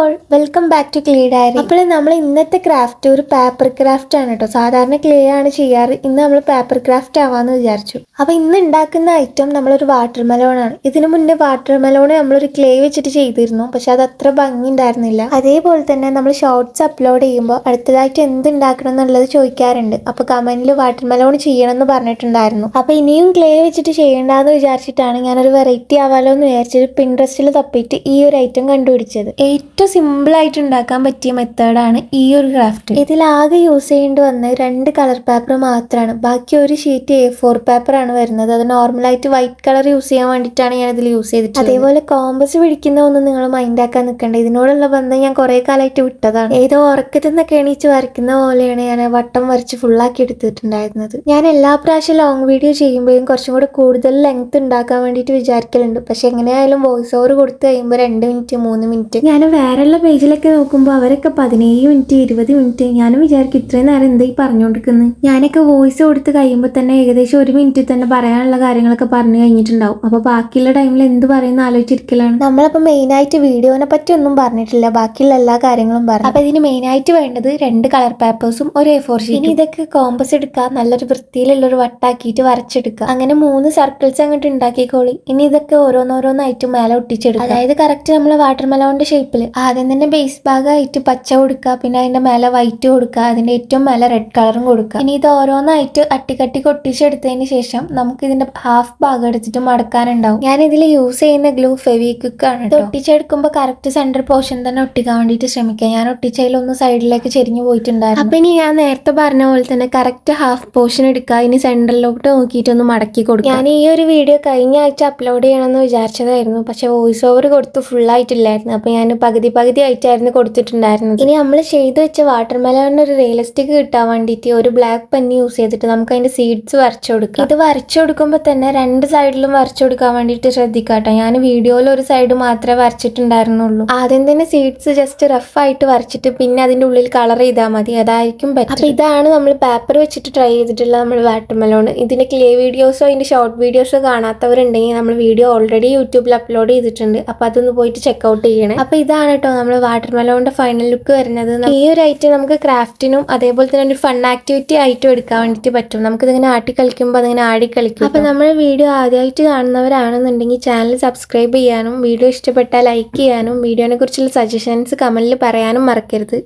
All welcome back to clay diary. അപ്പോൾ നമ്മൾ ഇന്നത്തെ ക്രാഫ്റ്റ് ഒരു പേപ്പർ ക്രാഫ്റ്റ് ആണ് കേട്ടോ. സാധാരണ ക്ലേ ആണ് ചെയ്യാറ്, ഇന്ന് നമ്മൾ പേപ്പർ ക്രാഫ്റ്റ് ആവാന്ന് വിചാരിച്ചു. അപ്പോൾ ഇന്ന് ഉണ്ടാക്കുന്ന ഐറ്റം നമ്മളൊരു വാട്ടർ മെലോൺ ആണ്. ഇതിനു മുന്നേ വാട്ടർ മെലോൺ നമ്മളൊരു ക്ലേ വെച്ചിട്ട് ചെയ്തിരുന്നു, പക്ഷെ അത് അത്ര ഭംഗി ഉണ്ടായിരുന്നില്ല. അതേപോലെ തന്നെ നമ്മൾ ഷോർട്സ് അപ്ലോഡ് ചെയ്യുമ്പോൾ അടുത്തതായിട്ട് എന്ത് ഉണ്ടാക്കണം എന്നുള്ളത് ചോദിക്കാറുണ്ട്. അപ്പോൾ കമന്റിൽ വാട്ടർ മെലോൺ ചെയ്യണം എന്ന് പറഞ്ഞിട്ടുണ്ടായിരുന്നു. അപ്പോൾ ഇനിയും ക്ലേ വെച്ചിട്ട് ചെയ്യേണ്ടെന്ന് വിചാരിച്ചിട്ടാണ് ഞാനൊരു വെറൈറ്റി ആവാലോ എന്ന് വിചാരിച്ചിട്ട് പിൻട്രസ്റ്റിൽ തപ്പിയിട്ട് ഈ ഒരു ഐറ്റം കണ്ടുപിടിച്ചത്. ഏറ്റവും സിമ്പിൾ ആയിട്ട് ഉണ്ടാക്കാൻ പറ്റിയ മെത്തേഡാണ് ഈ ഒരു ക്രാഫ്റ്റ്. ഇതിലാകെ യൂസ് ചെയ്യേണ്ടി വന്ന 2 കളർ പേപ്പർ മാത്രമാണ്. ബാക്കി ഒരു ഷീറ്റ് A4 പേപ്പർ ആണ് വരുന്നത്. അത് നോർമലായിട്ട് വൈറ്റ് കളർ യൂസ് ചെയ്യാൻ വേണ്ടിയിട്ടാണ് ഞാൻ ഇതിൽ യൂസ് ചെയ്തിട്ട്. അതേപോലെ കോമ്പസ് പിടിക്കുന്ന ഒന്നും നിങ്ങൾ മൈൻഡ് ആക്കാൻ നിൽക്കണ്ട. ഇതിനോടുള്ള ബന്ധം ഞാൻ കുറെ കാലമായിട്ട് വിട്ടതാണ്. ഏതോ ഉറക്കത്തിൽ നിന്നൊക്കെ എണീച്ച് വരയ്ക്കുന്ന പോലെയാണ് ഞാൻ വട്ടം വരച്ച് ഫുള്ളാക്കി എടുത്തിട്ടുണ്ടായിരുന്നത്. ഞാൻ എല്ലാ പ്രാവശ്യം ലോങ് വീഡിയോ ചെയ്യുമ്പോഴും കുറച്ചും കൂടെ കൂടുതൽ ലെങ്ത് ഉണ്ടാക്കാൻ വേണ്ടിയിട്ട് വിചാരിക്കലുണ്ട്. പക്ഷെ എങ്ങനെയായാലും വോയിസ് ഓവർ കൊടുത്ത് കഴിയുമ്പോൾ 2 മിനിറ്റ് 3 മിനിറ്റ്. ഞാൻ വേറെയുള്ള പേജിലൊക്കെ നോക്കുമ്പോൾ അവരൊക്കെ 17 മിനിറ്റ് 20 മിനിറ്റ്. ഞാനും വിചാരിക്കും ഇത്രയും നേരം എന്താ ഈ പറഞ്ഞുകൊണ്ടിരിക്കുന്നത്. ഞാനൊക്കെ വോയിസ് കൊടുത്ത് കഴിയുമ്പോൾ തന്നെ ഏകദേശം 1 മിനിറ്റിൽ തന്നെ പറയാനുള്ള കാര്യങ്ങളൊക്കെ പറഞ്ഞു കഴിഞ്ഞിട്ടുണ്ടാവും. അപ്പോൾ ബാക്കിയുള്ള ടൈമിൽ എന്ത് പറയുന്ന ആലോചിച്ചിരിക്കലാണ്. നമ്മളപ്പോൾ മെയിനായിട്ട് വീഡിയോനെ പറ്റി ഒന്നും പറഞ്ഞിട്ടില്ല, ബാക്കിയുള്ള എല്ലാ കാര്യങ്ങളും പറഞ്ഞു. അപ്പോൾ ഇതിന് മെയിനായിട്ട് വേണ്ടത് 2 കളർ പേപ്പേഴ്സും ഒരു A4 ഷീറ്റ്. ഇനി ഇതൊക്കെ കോമ്പസ് എടുക്കുക, നല്ലൊരു വൃത്തിയിലുള്ളൊരു വട്ടാക്കിയിട്ട് വരച്ചെടുക്കുക. അങ്ങനെ 3 സർക്കിൾസ് അങ്ങോട്ട് ഉണ്ടാക്കിക്കോളി. ഇനി ഇതൊക്കെ ഓരോന്നോരോന്നായിട്ട് മേലെ ഒട്ടിച്ചെടുക്കുക. അതായത് കറക്റ്റ് നമ്മളെ വാട്ടർ മെലോണിന്റെ ഷേപ്പിൽ ആദ്യം തന്നെ ബേസ് ഭാഗമായിട്ട് പച്ച കൊടുക്കുക, പിന്നെ അതിന്റെ മേലെ വൈറ്റ് കൊടുക്കുക, അതിന്റെ ഏറ്റവും മേലെ റെഡ് കളറും കൊടുക്കുക. ഇനി ഇത് ഓരോന്നായിട്ട് അട്ടിക്കട്ടി ഒട്ടിച്ചെടുത്തതിന് ശേഷം നമുക്ക് ഇതിന്റെ ഹാഫ് ഭാഗം എടുത്തിട്ട് മടക്കാനുണ്ടാവും. ഞാൻ ഇതിൽ യൂസ് ചെയ്യുന്ന ഗ്ലൂ ഫെവിക്വിക്ക് ആണ്. ഇത് ഒട്ടിച്ചെടുക്കുമ്പോൾ കറക്റ്റ് സെന്റർ പോർഷൻ തന്നെ ഒട്ടിക്കാൻ വേണ്ടിയിട്ട് ശ്രമിക്കുക. ഞാൻ ഒട്ടിച്ചതിലൊന്ന് സൈഡിലേക്ക് ചെരിഞ്ഞു പോയിട്ടുണ്ടായിരുന്നു. അപ്പൊ ഇനി ഞാൻ നേരത്തെ പറഞ്ഞ പോലെ തന്നെ കറക്റ്റ് ഹാഫ് പോർഷൻ എടുക്കുക, ഇനി സെന്ററിലോട്ട് നോക്കിയിട്ടൊന്ന് മടക്കി കൊടുക്കുക. ഞാൻ ഈ ഒരു വീഡിയോ കഴിഞ്ഞ ആഴ്ച അപ്ലോഡ് ചെയ്യണമെന്ന് വിചാരിച്ചതായിരുന്നു, പക്ഷെ വോയിസ് ഓവർ കൊടുത്ത് ഫുൾ ആയിട്ടില്ലായിരുന്നു. അപ്പൊ ഞാൻ പകുതി ആയിട്ടായിരുന്നു കൊടുത്തിട്ടുണ്ടായിരുന്നത്. ഇനി നമ്മൾ ചെയ്ത് വെച്ച വാട്ടർ മെലോണിന് ഒരു റിയലിസ്റ്റിക് കിട്ടാൻ വേണ്ടിയിട്ട് ഒരു ബ്ലാക്ക് പെന്ന് യൂസ് ചെയ്തിട്ട് നമുക്ക് അതിന്റെ സീഡ്സ് വരച്ചു കൊടുക്കാം. ഇത് വരച്ചു കൊടുക്കുമ്പോൾ തന്നെ 2 സൈഡിലും വരച്ചു കൊടുക്കാൻ വേണ്ടിയിട്ട് ശ്രദ്ധിക്കാട്ടോ. ഞാൻ വീഡിയോയിൽ ഒരു സൈഡ് മാത്രമേ വരച്ചിട്ടുണ്ടായിരുന്നുള്ളൂ. ആദ്യം തന്നെ സീഡ്സ് ജസ്റ്റ് റഫ് ആയിട്ട് വരച്ചിട്ട് പിന്നെ അതിന്റെ ഉള്ളിൽ കളർ ചെയ്താൽ മതി, അതായിരിക്കും ബെറ്റർ. അപ്പൊ ഇതാണ് നമ്മൾ പേപ്പർ വെച്ചിട്ട് ട്രൈ ചെയ്തിട്ടുള്ള നമ്മൾ വാട്ടർ മെലോൺ. ഇതിന്റെ ക്ലേ വീഡിയോസോ അതിന്റെ ഷോർട്ട് വീഡിയോസോ കാണാത്തവരുണ്ടെങ്കിൽ നമ്മൾ വീഡിയോ ഓൾറെഡി യൂട്യൂബിൽ അപ്ലോഡ് ചെയ്തിട്ടുണ്ട്. അപ്പൊ അതൊന്ന് പോയിട്ട് ചെക്കൗട്ട് ചെയ്യണേ. അപ്പൊ ഇതാണ് കേട്ടോ നമ്മൾ വാട്ടർ മെലോണിന്റെ ഫൈനൽ ലുക്ക് വരുന്നത്. ഈ ഒരു ഐറ്റം നമുക്ക് ക്രാഫ്റ്റിനും അതേപോലെ തന്നെ ഒരു ഫൺ ആക്ടിവിറ്റി ആയിട്ടും എടുക്കാൻ വേണ്ടിയിട്ട് പറ്റും. നമുക്കിതിങ്ങനെ ആട്ടി കളിക്കുമ്പോൾ അതിങ്ങനെ ആടി കളിക്കും. അപ്പൊ നമ്മുടെ വീഡിയോ ആദ്യമായിട്ട് കാണുന്നവരാണെന്നുണ്ടെങ്കിൽ ചാനൽ സബ്സ്ക്രൈബ് ചെയ്യാനും വീഡിയോ ഇഷ്ടപ്പെട്ടാൽ ലൈക്ക് ചെയ്യാനും വീഡിയോനെ കുറിച്ചുള്ള സജഷൻസ് കമന്റിൽ പറയാനും മറക്കരുത്.